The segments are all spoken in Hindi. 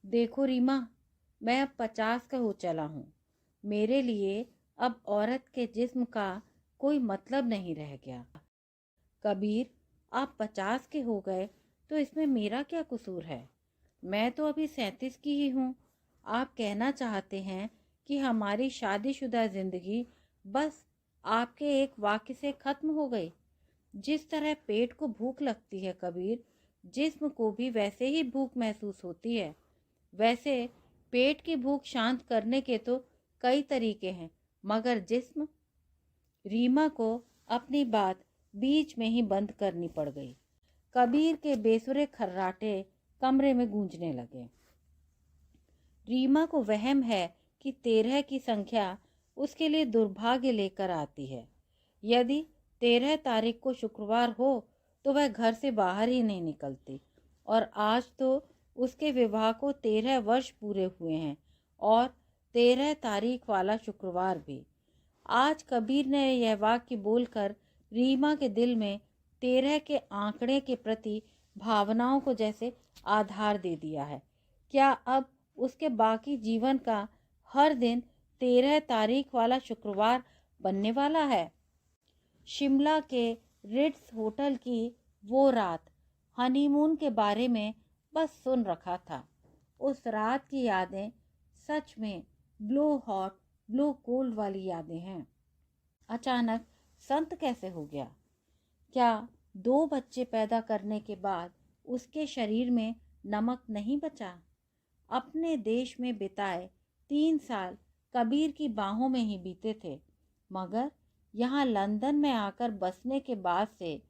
देखो रीमा, मैं अब 50 का हो चला हूँ। मेरे लिए अब औरत के जिस्म का कोई मतलब नहीं रह गया। कबीर, आप 50 के हो गए तो इसमें मेरा क्या कसूर है? मैं तो अभी 37 की ही हूँ। आप कहना चाहते हैं कि हमारी शादीशुदा जिंदगी बस आपके एक वाक्य से खत्म हो गई? जिस तरह पेट को भूख लगती है कबीर, जिस्म को भी वैसे ही भूख महसूस होती है। वैसे पेट की भूख शांत करने के तो कई तरीके हैं, मगर जिस्म। रीमा को अपनी बात बीच में ही बंद करनी पड़ गई। कबीर के बेसुरे खर्राटे कमरे में गूंजने लगे। रीमा को वहम है कि 13 की संख्या उसके लिए दुर्भाग्य लेकर आती है। यदि 13 तारीख को शुक्रवार हो तो वह घर से बाहर ही नहीं निकलती। और आज तो उसके विवाह को 13 वर्ष पूरे हुए हैं, और 13 तारीख वाला शुक्रवार भी। आज कबीर ने यह वाक्य बोलकर रीमा के दिल में 13 के आंकड़े के प्रति भावनाओं को जैसे आधार दे दिया है। क्या अब उसके बाकी जीवन का हर दिन 13 तारीख वाला शुक्रवार बनने वाला है? शिमला के रिट्स होटल की वो रात, हनीमून के बारे में बस सुन रखा था। उस रात की यादें सच में ब्लो हॉट ब्लो कोल्ड वाली यादें हैं। अचानक संत कैसे हो गया? क्या 2 बच्चे पैदा करने के बाद उसके शरीर में नमक नहीं बचा? अपने देश में बिताए 3 साल कबीर की बाहों में ही बीते थे, मगर यहाँ लंदन में आकर बसने के बाद से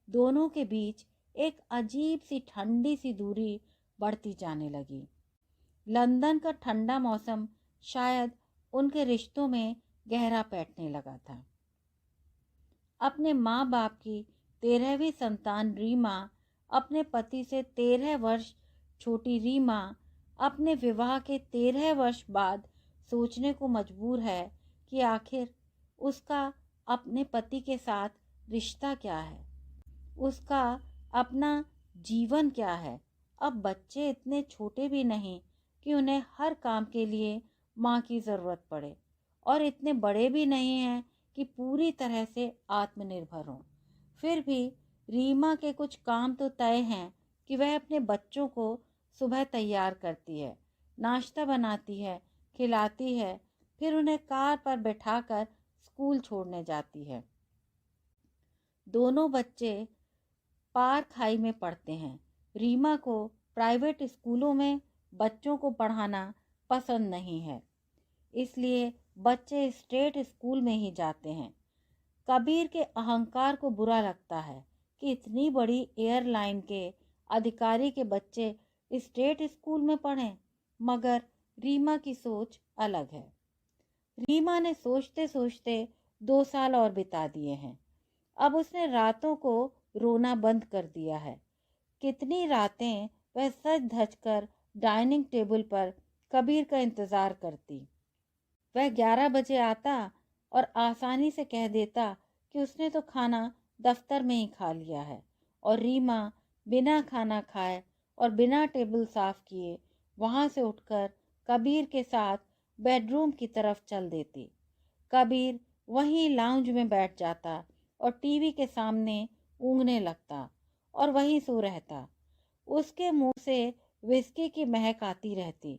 दोनों के बीच एक अजीब सी ठंडी सी दूरी बढ़ती जाने लगी। लंदन का ठंडा मौसम शायद उनके रिश्तों में गहरा बैठने लगा था। अपने माँ बाप की 13वीं संतान रीमा, अपने पति से 13 वर्ष छोटी रीमा, अपने विवाह के 13 वर्ष बाद सोचने को मजबूर है कि आखिर उसका अपने पति के साथ रिश्ता क्या है, उसका अपना जीवन क्या है। अब बच्चे इतने छोटे भी नहीं कि उन्हें हर काम के लिए माँ की ज़रूरत पड़े, और इतने बड़े भी नहीं हैं कि पूरी तरह से आत्मनिर्भर हों। फिर भी रीमा के कुछ काम तो तय हैं कि वह अपने बच्चों को सुबह तैयार करती है, नाश्ता बनाती है, खिलाती है, फिर उन्हें कार पर बैठाकर स्कूल छोड़ने जाती है। दोनों बच्चे पार खाई में पढ़ते हैं। रीमा को प्राइवेट स्कूलों में बच्चों को पढ़ाना पसंद नहीं है, इसलिए बच्चे स्टेट स्कूल में ही जाते हैं। कबीर के अहंकार को बुरा लगता है कि इतनी बड़ी एयरलाइन के अधिकारी के बच्चे स्टेट स्कूल में पढ़ें, मगर रीमा की सोच अलग है। रीमा ने सोचते सोचते 2 साल और बिता दिए हैं। अब उसने रातों को रोना बंद कर दिया है। कितनी रातें वह सज धज कर डाइनिंग टेबल पर कबीर का इंतज़ार करती। वह 11 बजे आता और आसानी से कह देता कि उसने तो खाना दफ्तर में ही खा लिया है, और रीमा बिना खाना खाए और बिना टेबल साफ किए वहाँ से उठकर कबीर के साथ बेडरूम की तरफ चल देती। कबीर वहीं लाउंज में बैठ जाता और टीवी के सामने ऊँघने लगता और वहीं सो रहता। उसके मुंह से विस्की की महक आती रहती।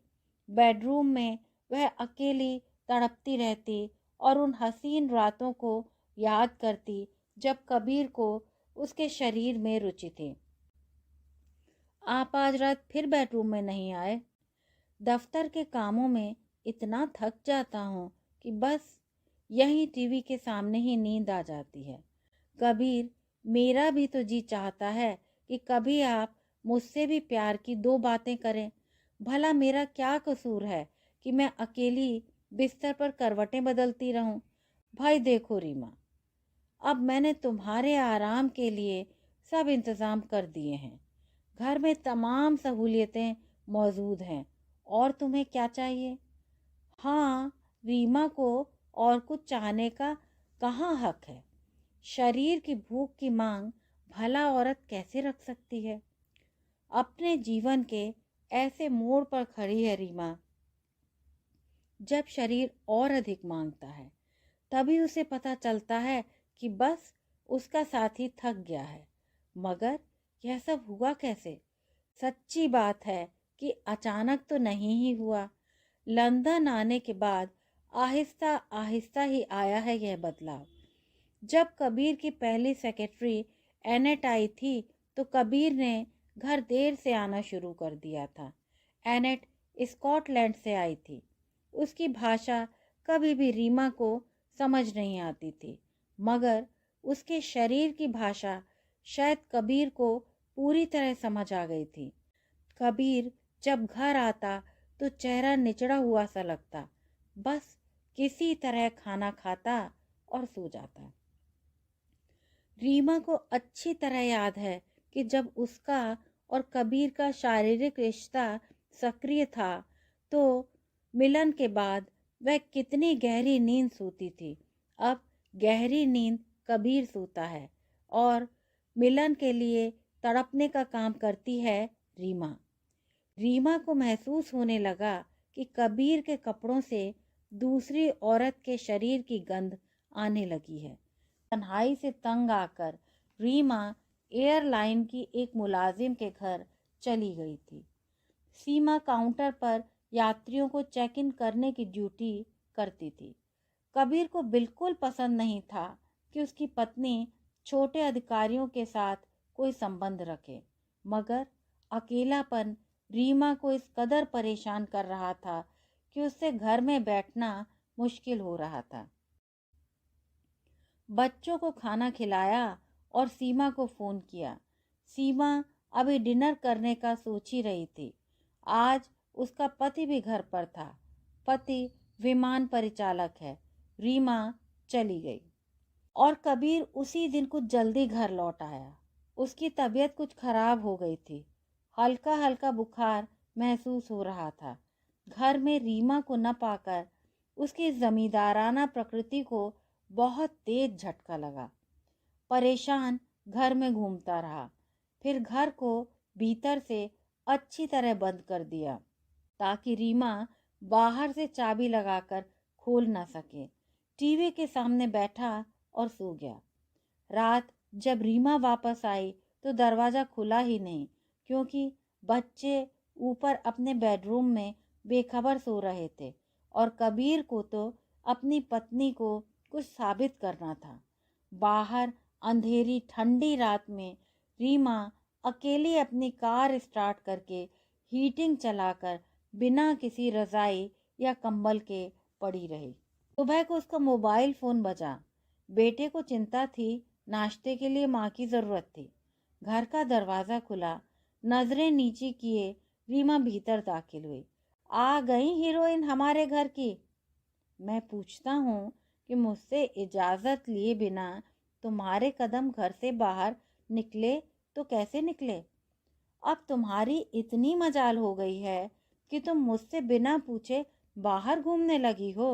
बेडरूम में वह अकेली तड़पती रहती और उन हसीन रातों को याद करती जब कबीर को उसके शरीर में रुचि थी। आप आज रात फिर बेडरूम में नहीं आए? दफ्तर के कामों में इतना थक जाता हूँ कि बस यहीं टीवी के सामने ही नींद आ जाती है। कबीर, मेरा भी तो जी चाहता है कि कभी आप मुझसे भी प्यार की 2 बातें करें। भला मेरा क्या कसूर है कि मैं अकेली बिस्तर पर करवटें बदलती रहूं? भाई देखो रीमा, अब मैंने तुम्हारे आराम के लिए सब इंतज़ाम कर दिए हैं। घर में तमाम सहूलियतें मौजूद हैं, और तुम्हें क्या चाहिए? हाँ, रीमा को और कुछ चाहने का कहाँ हक है? शरीर की भूख की मांग भला औरत कैसे रख सकती है? अपने जीवन के ऐसे मोड़ पर खड़ी है रीमा जब शरीर और अधिक मांगता है, तभी उसे पता चलता है कि बस उसका साथी थक गया है। मगर यह सब हुआ कैसे? सच्ची बात है कि अचानक तो नहीं ही हुआ। लंदन आने के बाद आहिस्ता आहिस्ता ही आया है यह बदलाव। जब कबीर की पहली सेक्रेटरी एनेट आई थी तो कबीर ने घर देर से आना शुरू कर दिया था। एनेट स्कॉटलैंड से आई थी। उसकी भाषा कभी भी रीमा को समझ नहीं आती थी, मगर उसके शरीर की भाषा शायद कबीर को पूरी तरह समझ आ गई थी। कबीर जब घर आता तो चेहरा निचड़ा हुआ सा लगता, बस किसी तरह खाना खाता और सो जाता। रीमा को अच्छी तरह याद है कि जब उसका और कबीर का शारीरिक रिश्ता सक्रिय था तो मिलन के बाद वह कितनी गहरी नींद सोती थी। अब गहरी नींद कबीर सोता है और मिलन के लिए तड़पने का काम करती है रीमा। रीमा को महसूस होने लगा कि कबीर के कपड़ों से दूसरी औरत के शरीर की गंध आने लगी है। तन्हाई से तंग आकर रीमा एयरलाइन की एक मुलाजिम के घर चली गई थी। सीमा काउंटर पर यात्रियों को चेक इन करने की ड्यूटी करती थी। कबीर को बिल्कुल पसंद नहीं था कि उसकी पत्नी छोटे अधिकारियों के साथ कोई संबंध रखे, मगर अकेलापन रीमा को इस कदर परेशान कर रहा था कि उससे घर में बैठना मुश्किल हो रहा था। बच्चों को खाना खिलाया और सीमा को फ़ोन किया। सीमा अभी डिनर करने का सोच ही रही थी। आज उसका पति भी घर पर था। पति विमान परिचालक है। रीमा चली गई और कबीर उसी दिन कुछ जल्दी घर लौट आया। उसकी तबीयत कुछ खराब हो गई थी। हल्का हल्का बुखार महसूस हो रहा था। घर में रीमा को न पाकर उसकी जमींदाराना प्रकृति को बहुत तेज झटका लगा। परेशान घर में घूमता रहा, फिर घर को भीतर से अच्छी तरह बंद कर दिया ताकि रीमा बाहर से चाबी लगाकर खोल ना सके। टीवी के सामने बैठा और सो गया। रात जब रीमा वापस आई तो दरवाज़ा खुला ही नहीं, क्योंकि बच्चे ऊपर अपने बेडरूम में बेखबर सो रहे थे और कबीर को तो अपनी पत्नी को कुछ साबित करना था। बाहर अंधेरी ठंडी रात में रीमा अकेली अपनी कार स्टार्ट करके हीटिंग चलाकर बिना किसी रजाई या कंबल के पड़ी रही। सुबह को उसका मोबाइल फ़ोन बजा। बेटे को चिंता थी, नाश्ते के लिए माँ की ज़रूरत थी। घर का दरवाज़ा खुला। नज़रें नीचे किए रीमा भीतर दाखिल हुई। आ गई हीरोइन हमारे घर की। मैं पूछता हूँ कि मुझसे इजाज़त लिए बिना तुम्हारे कदम घर से बाहर निकले तो कैसे निकले? अब तुम्हारी इतनी मजाल हो गई है कि तुम मुझसे बिना पूछे बाहर घूमने लगी हो।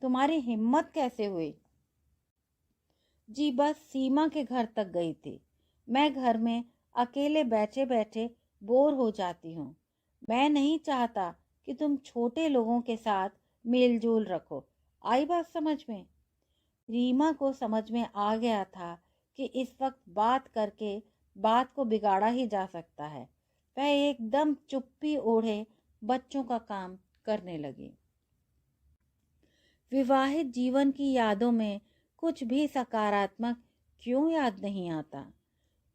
तुम्हारी हिम्मत कैसे हुई? जी बस सीमा के घर तक गई थी। मैं घर में अकेले बैठे बैठे बोर हो जाती हूँ। मैं नहीं चाहता कि तुम छोटे लोगों के साथ मेल जोल रखो। आई बात समझ में? रीमा को समझ में आ गया था कि इस वक्त बात करके बात को बिगाड़ा ही जा सकता है। वह एकदम चुप्पी ओढ़े बच्चों का काम करने लगी। विवाहित जीवन की यादों में कुछ भी सकारात्मक क्यों याद नहीं आता?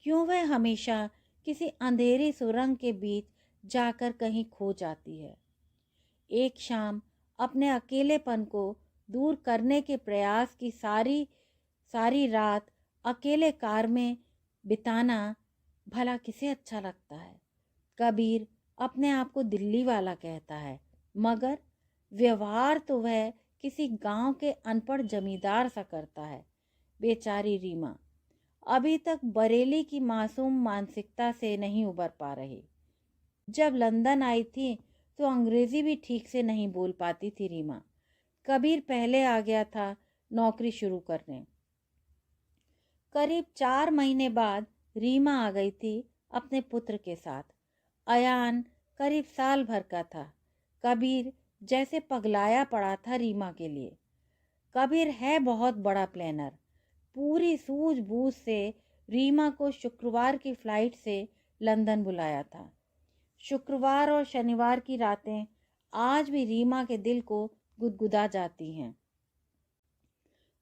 क्यों वह हमेशा किसी अंधेरी सुरंग के बीच जाकर कहीं खो जाती है? एक शाम अपने अकेलेपन को दूर करने के प्रयास की सारी सारी रात अकेले कार में बिताना भला किसे अच्छा लगता है? कबीर अपने आप को दिल्ली वाला कहता है, मगर व्यवहार तो वह किसी गांव के अनपढ़ जमींदार सा करता है। बेचारी रीमा अभी तक बरेली की मासूम मानसिकता से नहीं उबर पा रही। जब लंदन आई थी तो अंग्रेजी भी ठीक से नहीं बोल पाती थी रीमा। कबीर पहले आ गया था नौकरी शुरू करने। करीब 4 महीने बाद रीमा आ गई थी अपने पुत्र के साथ। अयान करीब साल भर का था। कबीर जैसे पगलाया पड़ा था रीमा के लिए। कबीर है बहुत बड़ा प्लानर। पूरी सूझबूझ से रीमा को शुक्रवार की फ्लाइट से लंदन बुलाया था। शुक्रवार और शनिवार की रातें आज भी रीमा के दिल को गुदगुदा जाती हैं।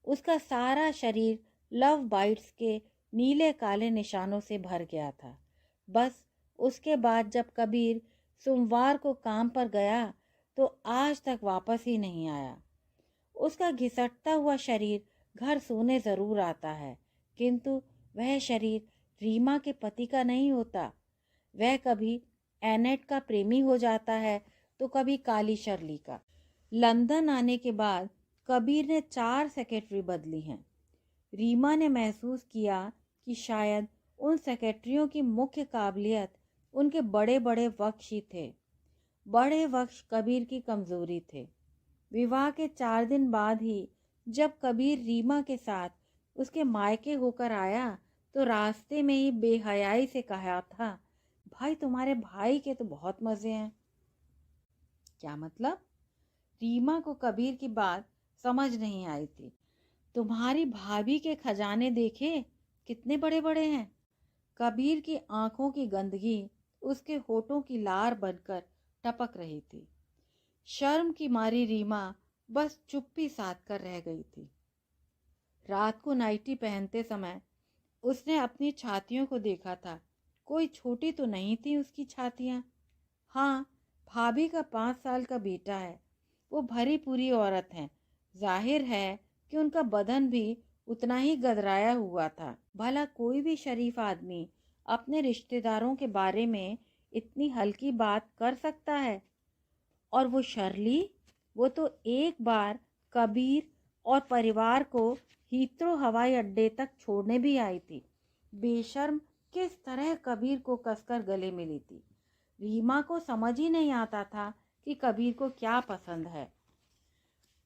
उसका सारा शरीर लव बाइट्स के नीले काले निशानों से भर गया था। बस उसके बाद जब कबीर सोमवार को काम पर गया तो आज तक वापस ही नहीं आया। उसका घिसटता हुआ शरीर घर सोने ज़रूर आता है, किंतु वह शरीर रीमा के पति का नहीं होता। वह कभी एनेट का प्रेमी हो जाता है तो कभी काली शर्ली का। लंदन आने के बाद कबीर ने 4 सेक्रेटरी बदली हैं। रीमा ने महसूस किया कि शायद उन सेक्रेटरियों की मुख्य काबिलियत उनके बड़े बड़े वक्ष ही थे। बड़े वक्ष कबीर की कमज़ोरी थे। विवाह के 4 दिन बाद ही जब कबीर रीमा के साथ उसके मायके होकर आया तो रास्ते में ही बेहयाई से कहा था, भाई तुम्हारे भाई के तो बहुत मज़े हैं। क्या मतलब? रीमा को कबीर की बात समझ नहीं आई थी। तुम्हारी भाभी के खजाने देखे कितने बड़े बड़े हैं। कबीर की आंखों की गंदगी उसके होठों की लार बनकर टपक रही थी। शर्म की मारी रीमा बस चुप्पी साध कर रह गई थी। रात को नाइटी पहनते समय उसने अपनी छातियों को देखा था। कोई छोटी तो नहीं थी उसकी छातियाँ। हाँ, भाभी का 5 साल का बेटा है। वो भरी पूरी औरत हैं। जाहिर है कि उनका बदन भी उतना ही गदराया हुआ था। भला कोई भी शरीफ आदमी अपने रिश्तेदारों के बारे में इतनी हल्की बात कर सकता है? और वो शर्ली, वो तो एक बार कबीर और परिवार को हीथ्रो हवाई अड्डे तक छोड़ने भी आई थी। बेशर्म किस तरह कबीर को कसकर गले मिली थी। रीमा को समझ ही नहीं आता था कि कबीर को क्या पसंद है।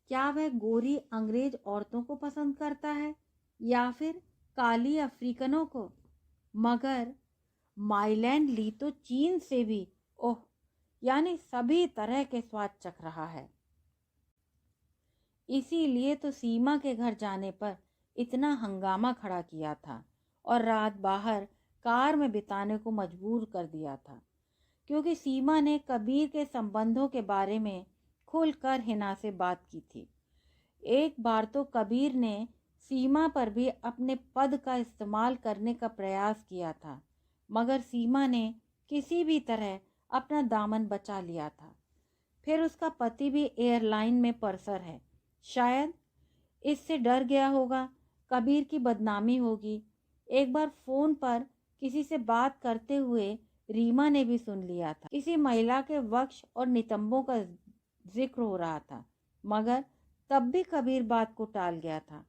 क्या वह गोरी अंग्रेज औरतों को पसंद करता है या फिर काली अफ्रीकनों को? मगर माइलैंड ली तो चीन से भी, ओह, यानी सभी तरह के स्वाद चख रहा है। इसीलिए तो सीमा के घर जाने पर इतना हंगामा खड़ा किया था और रात बाहर कार में बिताने को मजबूर कर दिया था, क्योंकि सीमा ने कबीर के संबंधों के बारे में खुलकर हिना से बात की थी। एक बार तो कबीर ने सीमा पर भी अपने पद का इस्तेमाल करने का प्रयास किया था, मगर सीमा ने किसी भी तरह अपना दामन बचा लिया था। फिर उसका पति भी एयरलाइन में परसर है। शायद इससे डर गया होगा कबीर की बदनामी होगी। एक बार फ़ोन पर किसी से बात करते हुए रीमा ने भी सुन लिया था। किसी महिला के वक्ष और नितंबों का जिक्र हो रहा था, मगर तब भी कबीर बात को टाल गया था।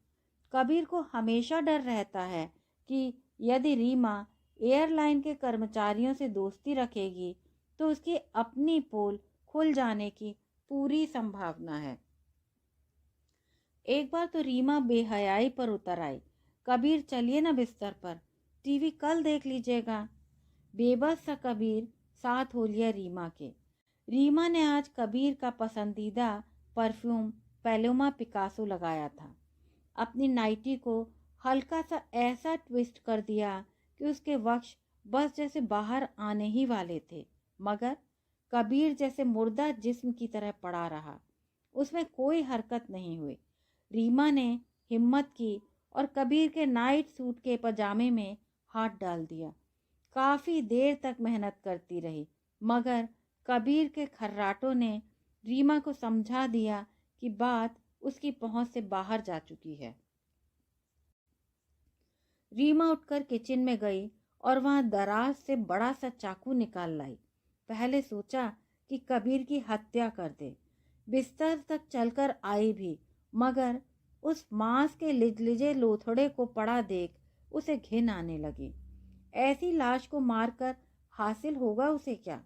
कबीर को हमेशा डर रहता है कि यदि रीमा एयरलाइन के कर्मचारियों से दोस्ती रखेगी तो उसकी अपनी पोल खुल जाने की पूरी संभावना है। एक बार तो रीमा बेहयाई पर उतर आई, कबीर चलिए ना बिस्तर पर, टीवी कल देख लीजिएगा। बेबस सा कबीर साथ हो लिया रीमा के। रीमा ने आज कबीर का पसंदीदा परफ्यूम पैलोमा पिकासो लगाया था। अपनी नाइटी को हल्का सा ऐसा ट्विस्ट कर दिया कि उसके वक्ष बस जैसे बाहर आने ही वाले थे, मगर कबीर जैसे मुर्दा जिस्म की तरह पड़ा रहा। उसमें कोई हरकत नहीं हुई। रीमा ने हिम्मत की और कबीर के नाइट सूट के पजामे में हाथ डाल दिया। काफ़ी देर तक मेहनत करती रही, मगर कबीर के खर्राटों ने रीमा को समझा दिया कि बात उसकी पहुंच से बाहर जा चुकी है। रीमा उठकर किचन में गई और वहां दराज से बड़ा सा चाकू निकाल लाई। पहले सोचा कि कबीर की हत्या कर दे। बिस्तर तक चलकर आई भी, मगर उस मांस के लिजलिजे लोथड़े को पड़ा देख उसे घिन आने लगी। ऐसी लाश को मारकर हासिल होगा उसे क्या?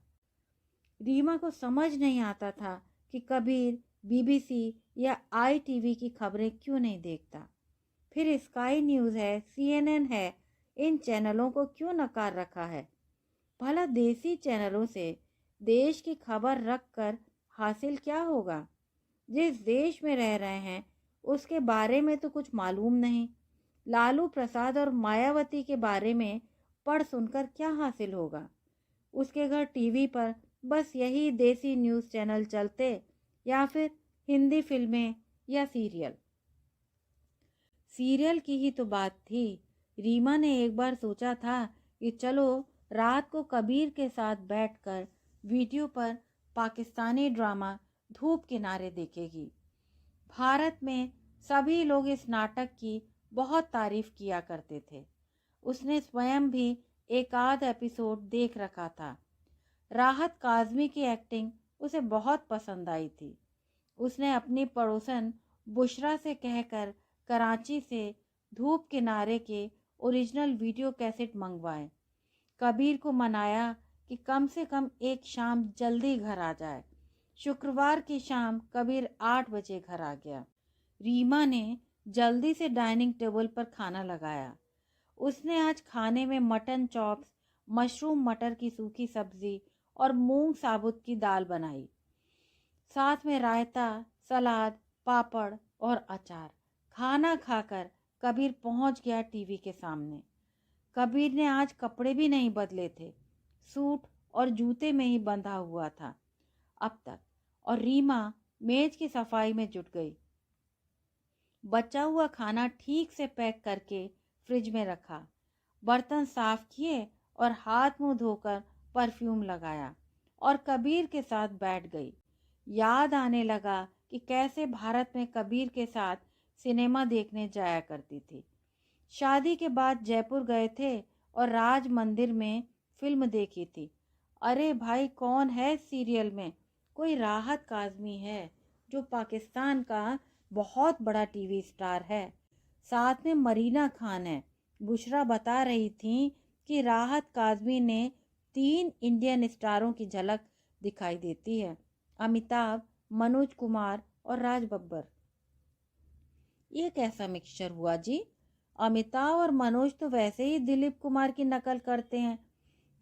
रीमा को समझ नहीं आता था कि कबीर बीबीसी या आईटीवी की खबरें क्यों नहीं देखता। फिर स्काई न्यूज़ है, सीएनएन है, इन चैनलों को क्यों नकार रखा है? भला देसी चैनलों से देश की खबर रख कर हासिल क्या होगा? जिस देश में रह रहे हैं उसके बारे में तो कुछ मालूम नहीं। लालू प्रसाद और मायावती के बारे में पढ़ सुनकर क्या हासिल होगा? उसके घर टीवी पर बस यही देसी न्यूज़ चैनल चलते या फिर हिंदी फिल्में या सीरियल। सीरियल की ही तो बात थी। रीमा ने एक बार सोचा था कि चलो रात को कबीर के साथ बैठकर वीडियो पर पाकिस्तानी ड्रामा धूप किनारे देखेगी। भारत में सभी लोग इस नाटक की बहुत तारीफ किया करते थे। उसने स्वयं भी एक आध एपिसोड देख रखा था। राहत काज़मी की एक्टिंग उसे बहुत पसंद आई थी। उसने अपनी पड़ोसन बुशरा से कहकर कराची से धूप किनारे के ओरिजिनल वीडियो कैसेट मंगवाए। कबीर को मनाया कि कम से कम एक शाम जल्दी घर आ जाए। शुक्रवार की शाम कबीर 8 बजे घर आ गया। रीमा ने जल्दी से डाइनिंग टेबल पर खाना लगाया। उसने आज खाने में मटन चॉप्स, मशरूम मटर की सूखी सब्जी और मूंग साबुत की दाल बनाई। साथ में रायता, सलाद, पापड़ और अचार। खाना खाकर कबीर पहुंच गया टीवी के सामने। कबीर ने आज कपड़े भी नहीं बदले थे, सूट और जूते में ही बंधा हुआ था अब तक। और रीमा मेज की सफाई में जुट गई। बचा हुआ खाना ठीक से पैक करके फ्रिज में रखा, बर्तन साफ किए और हाथ मुंह धोकर परफ्यूम लगाया और कबीर के साथ बैठ गई। याद आने लगा कि कैसे भारत में कबीर के साथ सिनेमा देखने जाया करती थी। शादी के बाद जयपुर गए थे और राज मंदिर में फिल्म देखी थी। अरे भाई, कौन है सीरियल में? कोई राहत काज़मी है जो पाकिस्तान का बहुत बड़ा टीवी स्टार है। साथ में मरीना खान है। बुशरा बता रही थी कि राहत काज़मी ने 3 इंडियन स्टारों की झलक दिखाई देती है, अमिताभ, मनोज कुमार और राज बब्बर। ये कैसा मिक्सचर हुआ जी? अमिताभ और मनोज तो वैसे ही दिलीप कुमार की नकल करते हैं,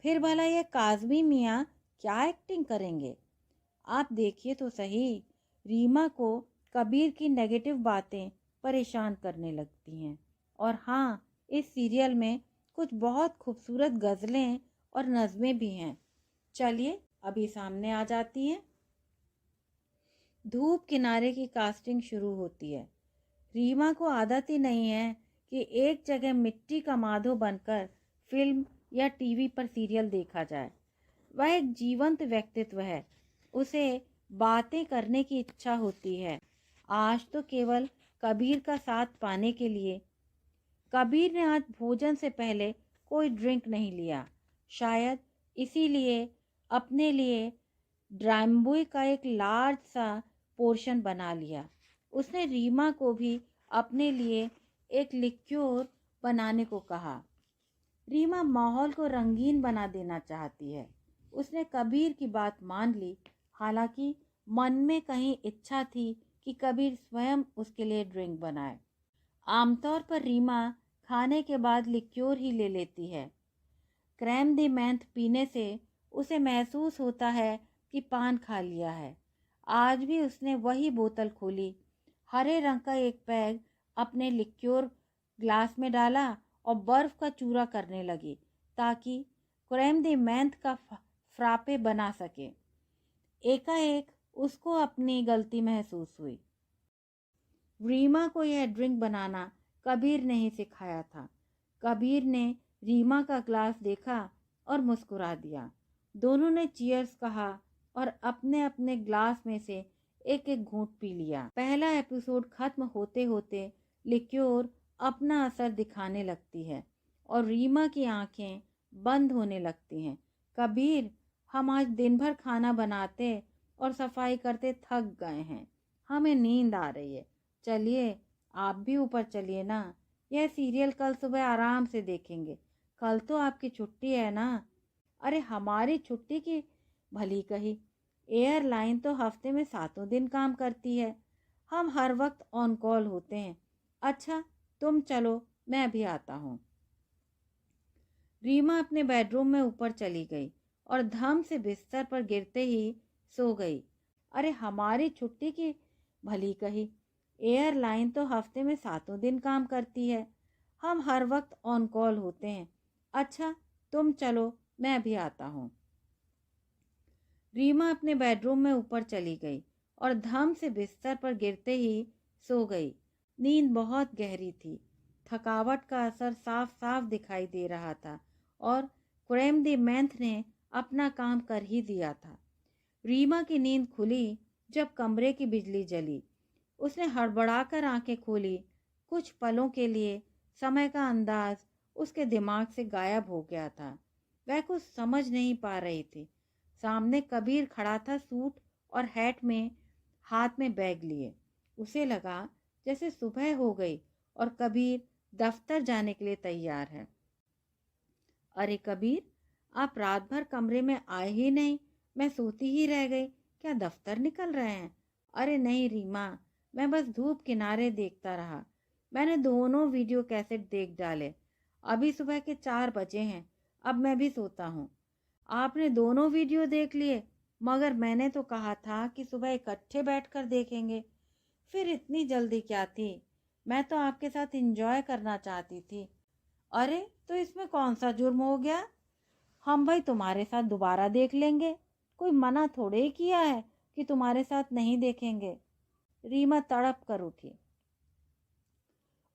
फिर भला ये काज़मी मियाँ क्या एक्टिंग करेंगे? आप देखिए तो सही। रीमा को कबीर की नेगेटिव बातें परेशान करने लगती हैं। और हाँ, इस सीरियल में कुछ बहुत खूबसूरत गज़लें और नज़में भी हैं। चलिए अभी सामने आ जाती हैं। धूप किनारे की कास्टिंग शुरू होती है। रीमा को आदत ही नहीं है कि एक जगह मिट्टी का माधो बनकर फिल्म या टीवी पर सीरियल देखा जाए। वह एक जीवंत व्यक्तित्व है। उसे बातें करने की इच्छा होती है। आज तो केवल कबीर का साथ पाने के लिए। कबीर ने आज भोजन से पहले कोई ड्रिंक नहीं लिया। शायद इसीलिए अपने लिए ड्राम्बुई का एक लार्ज सा पोर्शन बना लिया। उसने रीमा को भी अपने लिए एक लिक्योर बनाने को कहा। रीमा माहौल को रंगीन बना देना चाहती है। उसने कबीर की बात मान ली, हालांकि मन में कहीं इच्छा थी कि कबीर स्वयं उसके लिए ड्रिंक बनाए। आमतौर पर रीमा खाने के बाद लिक्योर ही ले लेती है। क्रैम दी मेंथ पीने से उसे महसूस होता है कि पान खा लिया है। आज भी उसने वही बोतल खोली, हरे रंग का एक पैग अपने लिक्योर ग्लास में डाला और बर्फ का चूरा करने लगी ताकि क्रैम दी मेंथ का फ्रापे बना सके। एकाएक उसको अपनी गलती महसूस हुई। रीमा को यह ड्रिंक बनाना कबीर ने ही सिखाया था। कबीर ने रीमा का ग्लास देखा और मुस्कुरा दिया। दोनों ने चीयर्स कहा और अपने अपने ग्लास में से एक एक घूंट पी लिया। पहला एपिसोड खत्म होते होते लिक्योर अपना असर दिखाने लगती है और रीमा की आंखें बंद होने लगती हैं। कबीर, हम आज दिन भर खाना बनाते और सफाई करते थक गए हैं, हमें नींद आ रही है। चलिए आप भी ऊपर चलिए ना, यह सीरियल कल सुबह आराम से देखेंगे। कल तो आपकी छुट्टी है ना? अरे हमारी छुट्टी की भली कही, एयरलाइन तो हफ्ते में 7 दिन काम करती है। हम हर वक्त ऑन कॉल होते हैं। अच्छा तुम चलो, मैं भी आता हूँ। रीमा अपने बेडरूम में ऊपर चली गई और धम से बिस्तर पर गिरते ही सो गई। अरे हमारी छुट्टी की भली कही, एयरलाइन तो हफ्ते में 7 दिन काम करती है, हम हर वक्त ऑन कॉल होते हैं। अच्छा तुम चलो, मैं भी आता हूँ। रीमा अपने बेडरूम में ऊपर चली गई और धम से बिस्तर पर गिरते ही सो गई। नींद बहुत गहरी थी, थकावट का असर साफ साफ दिखाई दे रहा था और क्रेम दी मेंथ ने अपना काम कर ही दिया था। रीमा की नींद खुली जब कमरे की बिजली जली। उसने हड़बड़ाकर आंखें खोली। कुछ पलों के लिए समय का अंदाज उसके दिमाग से गायब हो गया था। वह कुछ समझ नहीं पा रही थी। सामने कबीर खड़ा था, सूट और हैट में, हाथ में बैग लिए। उसे लगा जैसे सुबह हो गई और कबीर दफ्तर जाने के लिए तैयार है। अरे कबीर, आप रात भर कमरे में आए ही नहीं, मैं सोती ही रह गई, क्या दफ्तर निकल रहे हैं? अरे नहीं रीमा, मैं बस धूप किनारे देखता रहा। मैंने दोनों वीडियो कैसेट देख डाले। अभी सुबह के 4 बजे हैं, अब मैं भी सोता हूँ। आपने दोनों वीडियो देख लिए, मगर मैंने तो कहा था कि सुबह इकट्ठे बैठकर देखेंगे। फिर इतनी जल्दी क्या थी? मैं तो आपके साथ एंजॉय करना चाहती थी। अरे तो इसमें कौन सा जुर्म हो गया? हम भाई तुम्हारे साथ दोबारा देख लेंगे, कोई मना थोड़े ही किया है कि तुम्हारे साथ नहीं देखेंगे। रीमा तड़प कर उठी।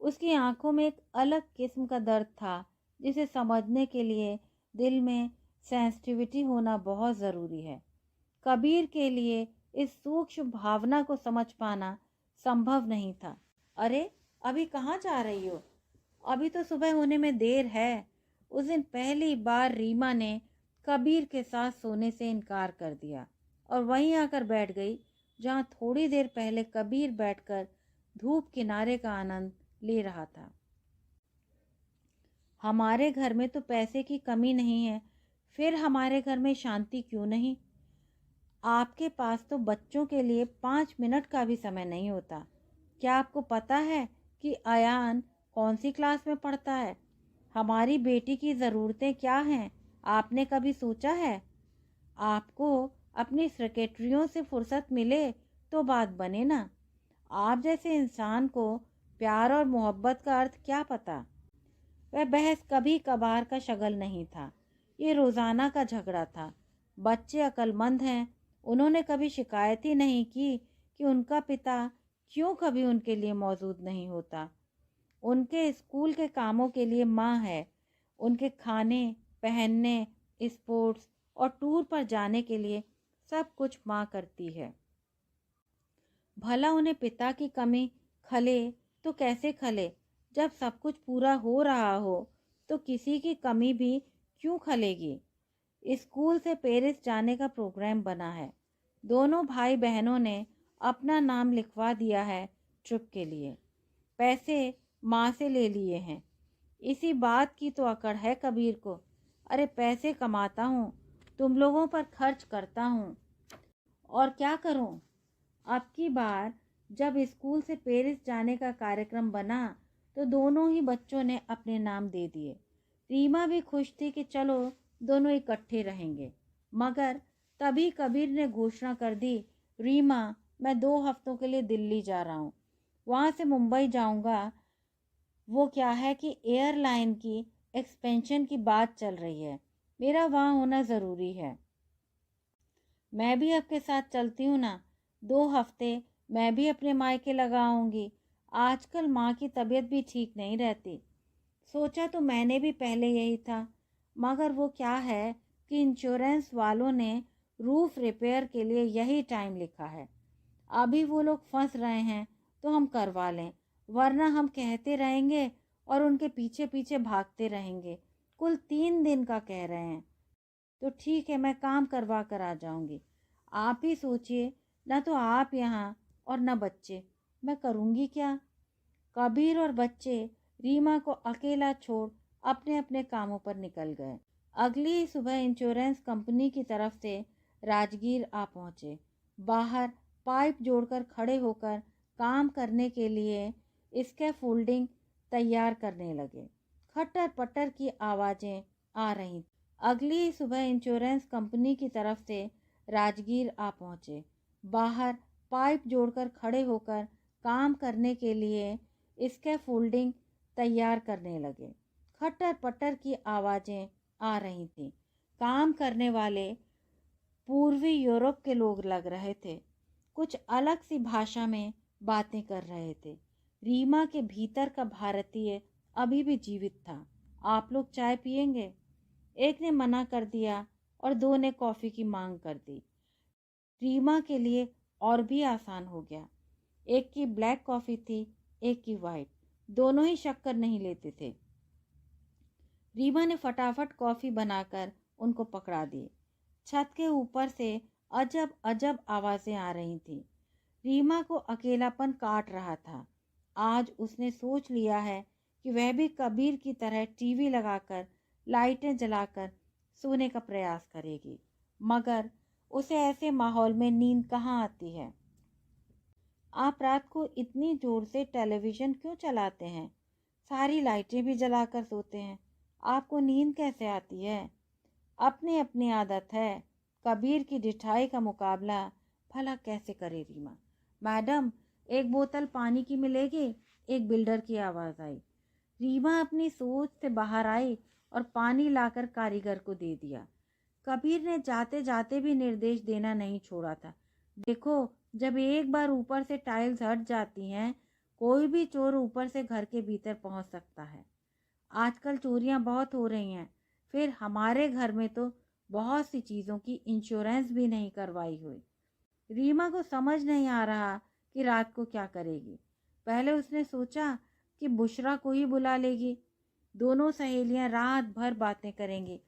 उसकी आंखों में एक अलग किस्म का दर्द था जिसे समझने के लिए दिल में सेंसिटिविटी होना बहुत ज़रूरी है। कबीर के लिए इस सूक्ष्म भावना को समझ पाना संभव नहीं था। अरे अभी कहाँ जा रही हो? अभी तो सुबह होने में देर है। उस दिन पहली बार रीमा ने कबीर के साथ सोने से इनकार कर दिया और वहीं आकर बैठ गई जहाँ थोड़ी देर पहले कबीर बैठकर धूप किनारे का आनंद ले रहा था। हमारे घर में तो पैसे की कमी नहीं है, फिर हमारे घर में शांति क्यों नहीं? आपके पास तो बच्चों के लिए 5 मिनट का भी समय नहीं होता। क्या आपको पता है कि अयान कौन सी क्लास में पढ़ता है? हमारी बेटी की ज़रूरतें क्या हैं, आपने कभी सोचा है? आपको अपनी सेक्रेटरियों से फुर्सत मिले तो बात बने ना। आप जैसे इंसान को प्यार और मोहब्बत का अर्थ क्या पता? वह बहस कभी कभार का शगल नहीं था, ये रोज़ाना का झगड़ा था। बच्चे अक्लमंद हैं, उन्होंने कभी शिकायत ही नहीं की कि उनका पिता क्यों कभी उनके लिए मौजूद नहीं होता। उनके स्कूल के कामों के लिए माँ है, उनके खाने, पहनने, स्पोर्ट्स और टूर पर जाने के लिए सब कुछ माँ करती है। भला उन्हें पिता की कमी खले तो कैसे खले? जब सब कुछ पूरा हो रहा हो तो किसी की कमी भी क्यों खलेगी? स्कूल से पेरिस जाने का प्रोग्राम बना है। दोनों भाई बहनों ने अपना नाम लिखवा दिया है ट्रिप के लिए। पैसे माँ से ले लिए हैं। इसी बात की तो अकड़ है कबीर को। अरे पैसे कमाता हूँ, तुम लोगों पर खर्च करता हूँ, और क्या करूँ? अब की बार जब स्कूल से पेरिस जाने का कार्यक्रम बना तो दोनों ही बच्चों ने अपने नाम दे दिए। रीमा भी खुश थी कि चलो दोनों इकट्ठे रहेंगे, मगर तभी कबीर ने घोषणा कर दी, रीमा मैं 2 हफ्तों के लिए दिल्ली जा रहा हूँ, वहाँ से मुंबई जाऊँगा। वो क्या है कि एयरलाइन की एक्सपेंशन की बात चल रही है, मेरा वहाँ होना ज़रूरी है। मैं भी आपके साथ चलती हूँ ना, 2 हफ्ते मैं भी अपने मायके लगाऊंगी। आजकल माँ की तबीयत भी ठीक नहीं रहती। सोचा तो मैंने भी पहले यही था, मगर वो क्या है कि इंश्योरेंस वालों ने रूफ रिपेयर के लिए यही टाइम लिखा है। अभी वो लोग फंस रहे हैं तो हम करवा लें, वरना हम कहते रहेंगे और उनके पीछे पीछे भागते रहेंगे। कुल 3 दिन का कह रहे हैं, तो ठीक है मैं काम करवा कर आ जाऊंगी। आप ही सोचिए, ना तो आप यहाँ और ना बच्चे, मैं करूँगी क्या? कबीर और बच्चे रीमा को अकेला छोड़ अपने अपने कामों पर निकल गए। अगली ही सुबह इंश्योरेंस कंपनी की तरफ से राजगीर आ पहुँचे। बाहर पाइप जोड़कर खड़े होकर काम करने के लिए स्कैफोल्डिंग तैयार करने लगे। खट्टर पट्टर की आवाज़ें आ रही। अगली ही सुबह इंश्योरेंस कंपनी की तरफ से राजगीर आ पहुंचे। बाहर पाइप जोड़कर खड़े होकर काम करने के लिए इसके फोल्डिंग तैयार करने लगे। खट्टर पट्टर की आवाज़ें आ रही थीं। काम करने वाले पूर्वी यूरोप के लोग लग रहे थे। कुछ अलग सी भाषा में बातें कर रहे थे। रीमा के भीतर का भारतीय अभी भी जीवित था। आप लोग चाय पिएंगे? एक ने मना कर दिया और दो ने कॉफ़ी की मांग कर दी। रीमा के लिए और भी आसान हो गया। एक की ब्लैक कॉफ़ी थी, एक की वाइट। दोनों ही शक्कर नहीं लेते थे। रीमा ने फटाफट कॉफ़ी बनाकर उनको पकड़ा दी। छत के ऊपर से अजब अजब आवाज़ें आ रही थीं। रीमा को अकेलापन काट रहा था। आज उसने सोच लिया है कि वह भी कबीर की तरह टीवी लगाकर लाइटें जलाकर सोने का प्रयास करेगी, मगर उसे ऐसे माहौल में नींद कहाँ आती है। आप रात को इतनी जोर से टेलीविज़न क्यों चलाते हैं? सारी लाइटें भी जलाकर सोते हैं, आपको नींद कैसे आती है? अपनी अपनी आदत है। कबीर की ढिठाई का मुकाबला भला कैसे करे रीमा? मैडम, एक बोतल पानी की मिलेगी? एक बिल्डर की आवाज़ आई। रीमा अपनी सोच से बाहर आई और पानी लाकर कारीगर को दे दिया। कबीर ने जाते जाते भी निर्देश देना नहीं छोड़ा था। देखो, जब एक बार ऊपर से टाइल्स हट जाती हैं, कोई भी चोर ऊपर से घर के भीतर पहुंच सकता है। आजकल चोरियां बहुत हो रही हैं। फिर हमारे घर में तो बहुत सी चीज़ों की इंश्योरेंस भी नहीं करवाई हुई। रीमा को समझ नहीं आ रहा कि रात को क्या करेगी। पहले उसने सोचा कि बुशरा को ही बुला लेगी। दोनों सहेलियां रात भर बातें करेंगी।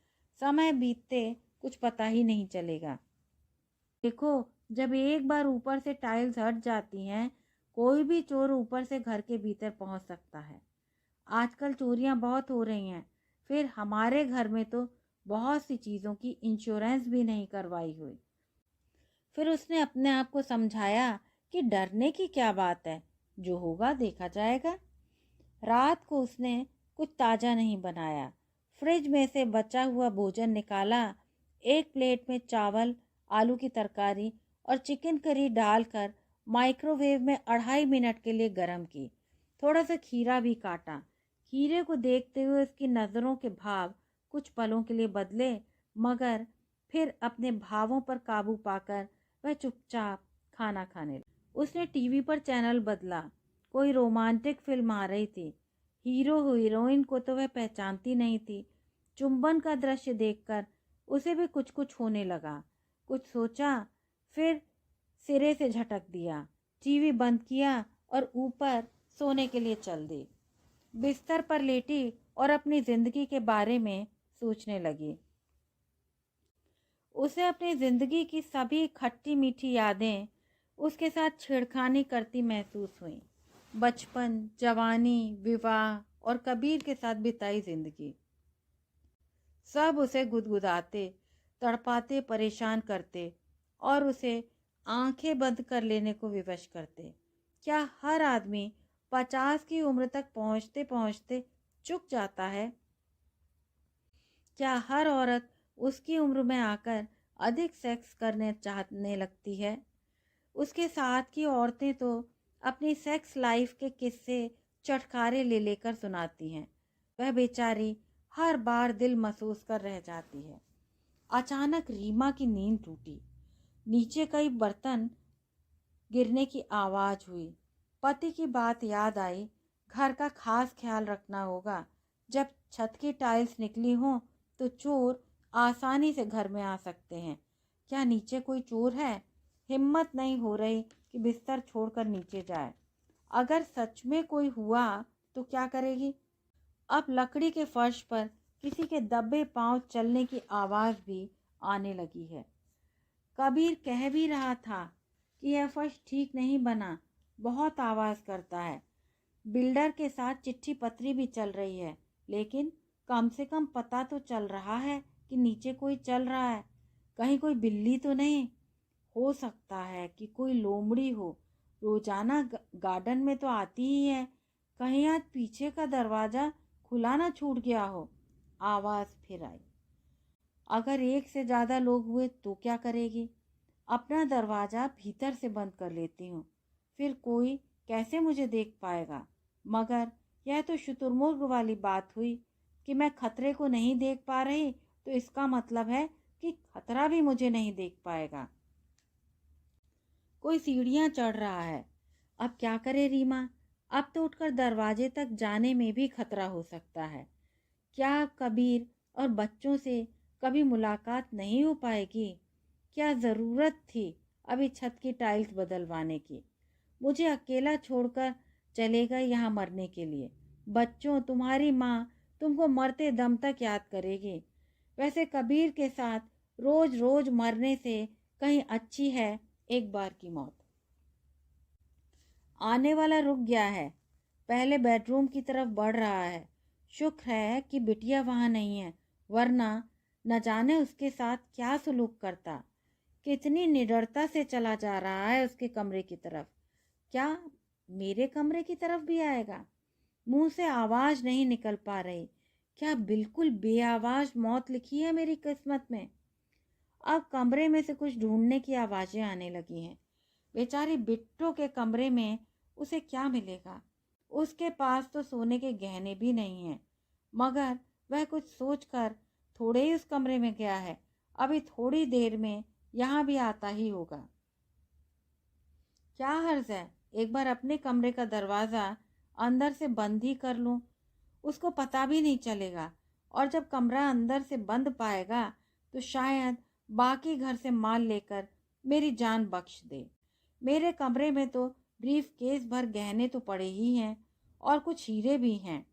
समय बीतते कुछ पता ही नहीं चलेगा। देखो, जब एक बार ऊपर से टाइल्स हट जाती हैं, कोई भी चोर ऊपर से घर के भीतर पहुंच सकता है। आजकल चोरियां बहुत हो रही हैं। फिर हमारे घर में तो बहुत सी चीज़ों की इंश्योरेंस भी नहीं करवाई हुई। फिर उसने अपने आप को समझाया कि डरने की क्या बात है, जो होगा देखा जाएगा। रात को उसने कुछ ताज़ा नहीं बनाया। फ्रिज में से बचा हुआ भोजन निकाला। एक प्लेट में चावल, आलू की तरकारी और चिकन करी डालकर माइक्रोवेव में 2.5 मिनट के लिए गर्म की। थोड़ा सा खीरा भी काटा। खीरे को देखते हुए उसकी नज़रों के भाव कुछ पलों के लिए बदले, मगर फिर अपने भावों पर काबू पाकर वह चुपचाप खाना खाने लगा। उसने टीवी पर चैनल बदला। कोई रोमांटिक फिल्म आ रही थी। हीरो हीरोइन को तो वह पहचानती नहीं थी। चुंबन का दृश्य देखकर उसे भी कुछ कुछ होने लगा। कुछ सोचा, फिर सिरे से झटक दिया। टीवी बंद किया और ऊपर सोने के लिए चल दी। बिस्तर पर लेटी और अपनी जिंदगी के बारे में सोचने लगी। उसे अपनी जिंदगी की सभी खट्टी मीठी यादें उसके साथ छेड़खानी करती महसूस हुई। बचपन, जवानी, विवाह और कबीर के साथ बिताई जिंदगी, सब उसे गुदगुदाते, तड़पाते, परेशान करते और उसे आंखें बंद कर लेने को विवश करते। क्या हर आदमी 50 की उम्र तक पहुंचते पहुंचते चुक जाता है? क्या हर औरत उसकी उम्र में आकर अधिक सेक्स करने चाहने लगती है? उसके साथ की औरतें तो अपनी सेक्स लाइफ के किस्से चटखारे ले लेकर सुनाती हैं। वह बेचारी हर बार दिल महसूस कर रह जाती है। अचानक रीमा की नींद टूटी। नीचे कई बर्तन गिरने की आवाज़ हुई। पति की बात याद आई। घर का खास ख्याल रखना होगा। जब छत की टाइल्स निकली हों तो चोर आसानी से घर में आ सकते हैं। क्या नीचे कोई चोर है? हिम्मत नहीं हो रही कि बिस्तर छोड़कर नीचे जाए। अगर सच में कोई हुआ तो क्या करेगी? अब लकड़ी के फर्श पर किसी के दबे पांव चलने की आवाज़ भी आने लगी है। कबीर कह भी रहा था कि यह फर्श ठीक नहीं बना, बहुत आवाज़ करता है। बिल्डर के साथ चिट्ठी पत्री भी चल रही है, लेकिन कम से कम पता तो चल रहा है कि नीचे कोई चल रहा है। कहीं कोई बिल्ली तो नहीं? हो सकता है कि कोई लोमड़ी हो, रोजाना गार्डन में तो आती ही है। कहीं आज पीछे का दरवाज़ा खुला ना छूट गया हो। आवाज़ फिर आई। अगर एक से ज़्यादा लोग हुए तो क्या करेगी? अपना दरवाज़ा भीतर से बंद कर लेती हूँ, फिर कोई कैसे मुझे देख पाएगा? मगर यह तो शुतुरमुर्ग वाली बात हुई कि मैं खतरे को नहीं देख पा रही, तो इसका मतलब है कि खतरा भी मुझे नहीं देख पाएगा। कोई सीढ़ियाँ चढ़ रहा है। अब क्या करे रीमा? अब तो उठकर दरवाजे तक जाने में भी खतरा हो सकता है। क्या कबीर और बच्चों से कभी मुलाकात नहीं हो पाएगी? क्या ज़रूरत थी अभी छत की टाइल्स बदलवाने की? मुझे अकेला छोड़कर चले गए यहाँ मरने के लिए। बच्चों, तुम्हारी माँ तुमको मरते दम तक याद करेगी। वैसे कबीर के साथ रोज रोज मरने से कहीं अच्छी है एक बार की मौत। आने वाला रुक गया है, पहले बेडरूम की तरफ बढ़ रहा है। शुक्र है कि बिटिया वहाँ नहीं है, वरना न जाने उसके साथ क्या सुलूक करता। कितनी निडरता से चला जा रहा है उसके कमरे की तरफ। क्या मेरे कमरे की तरफ भी आएगा? मुंह से आवाज नहीं निकल पा रही। क्या बिल्कुल बेआवाज मौत लिखी है मेरी किस्मत में? अब कमरे में से कुछ ढूंढने की आवाजें आने लगी हैं। बेचारी बिट्टो के कमरे में उसे क्या मिलेगा? उसके पास तो सोने के गहने भी नहीं हैं। मगर वह कुछ सोचकर थोड़े ही उस कमरे में गया है, अभी थोड़ी देर में यहाँ भी आता ही होगा। क्या हर्ज है, एक बार अपने कमरे का दरवाज़ा अंदर से बंद ही कर लूं, उसको पता भी नहीं चलेगा। और जब कमरा अंदर से बंद पाएगा तो शायद बाकी घर से माल लेकर मेरी जान बख्श दे। मेरे कमरे में तो ब्रीफ केस भर गहने तो पड़े ही हैं और कुछ हीरे भी हैं।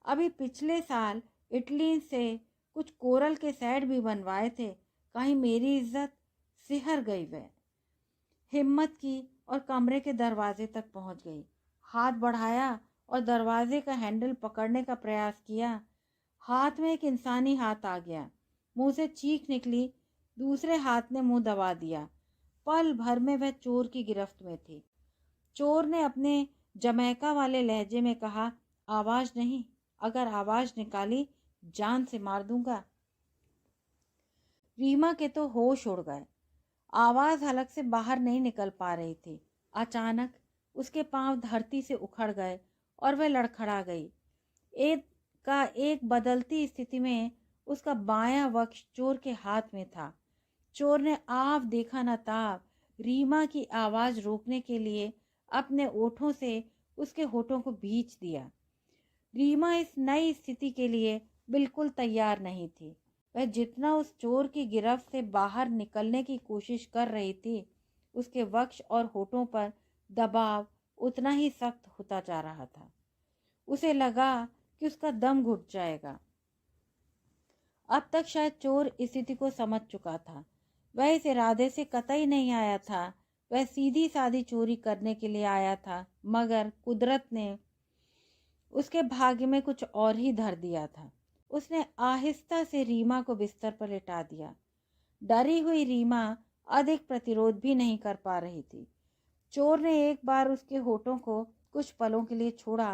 अभी पिछले साल इटली से कुछ कोरल के सेट भी बनवाए थे। कहीं मेरी इज्जत सिहर गई। वह हिम्मत की और कमरे के दरवाजे तक पहुंच गई। हाथ बढ़ाया और दरवाजे का हैंडल पकड़ने का प्रयास किया। हाथ में एक इंसानी हाथ आ गया। मुंह से चीख निकली। दूसरे हाथ ने मुंह दबा दिया। पल भर में वह चोर की गिरफ्त में थी। चोर ने अपने जमैका वाले लहजे में कहा, आवाज नहीं, अगर आवाज निकाली जान से मार दूंगा। रीमा के तो होश उड़ गए। आवाज हलक से बाहर नहीं निकल पा रही थी। अचानक उसके पांव धरती से उखड़ गए और वह लड़खड़ा गई। एक बदलती स्थिति में उसका बायां वक्ष चोर के हाथ में था। चोर ने आव देखा न ताब रीमा की आवाज रोकने के लिए अपने ओठों से उसके होठों को भींच दिया। रीमा इस नई स्थिति के लिए बिल्कुल तैयार नहीं थी। वह जितना उस चोर की गिरफ्त से बाहर निकलने की कोशिश कर रही थी, उसके वक्ष और होठों पर दबाव उतना ही सख्त होता जा रहा था। उसे लगा कि उसका दम घुट जाएगा। अब तक शायद चोर स्थिति को समझ चुका था। वह इस इरादे से कतई नहीं आया था। वह सीधी सादी चोरी करने के लिए आया था, मगर कुदरत ने उसके भाग्य में कुछ और ही धर दिया था। उसने आहिस्ता से रीमा को बिस्तर पर लेटा दिया। डरी हुई रीमा अधिक प्रतिरोध भी नहीं कर पा रही थी। चोर ने एक बार उसके होठों को कुछ पलों के लिए छोड़ा।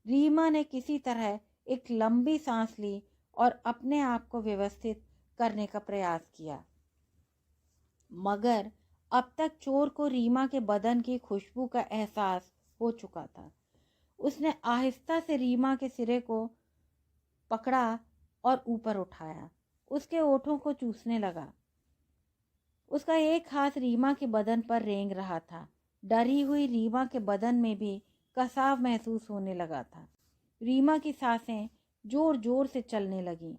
रीमा ने किसी तरह एक लंबी सांस ली और अपने आप को व्यवस्थित करने का प्रयास किया। मगर अब तक चोर को रीमा के बदन की खुशबू का एहसास हो चुका था। उसने आहिस्ता से रीमा के सिरे को पकड़ा और ऊपर उठाया। उसके ओठों को चूसने लगा। उसका एक हाथ रीमा के बदन पर रेंग रहा था। डरी हुई रीमा के बदन में भी कसाव महसूस होने लगा था। रीमा की सांसें जोर जोर से चलने लगीं।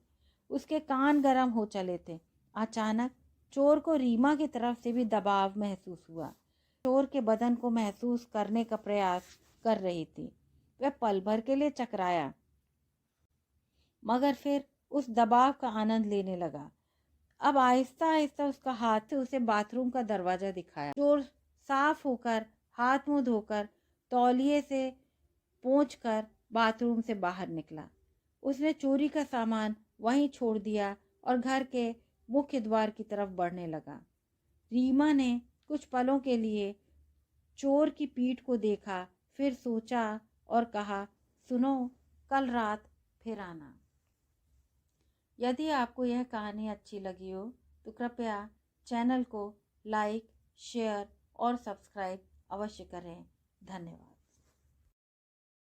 उसके कान गर्म हो चले थे। अचानक चोर को रीमा की तरफ से भी दबाव महसूस हुआ। चोर के बदन को महसूस करने का प्रयास कर रही थी। वह पल भर के लिए चकराया, मगर फिर उस दबाव का आनंद लेने लगा। अब आहिस्ता आहिस्ता उसका हाथ से उसे बाथरूम का दरवाजा दिखाया। चोर साफ होकर हाथ मुंह धोकर तौलिए से पोंछकर बाथरूम से बाहर निकला। उसने चोरी का सामान वहीं छोड़ दिया और घर के मुख्य द्वार की तरफ बढ़ने लगा। रीमा ने कुछ पलों के लिए चोर की पीठ को देखा, फिर सोचा और कहा, सुनो, कल रात फिर आना। यदि आपको यह कहानी अच्छी लगी हो तो कृपया चैनल को लाइक, शेयर और सब्सक्राइब अवश्य करें। धन्यवाद।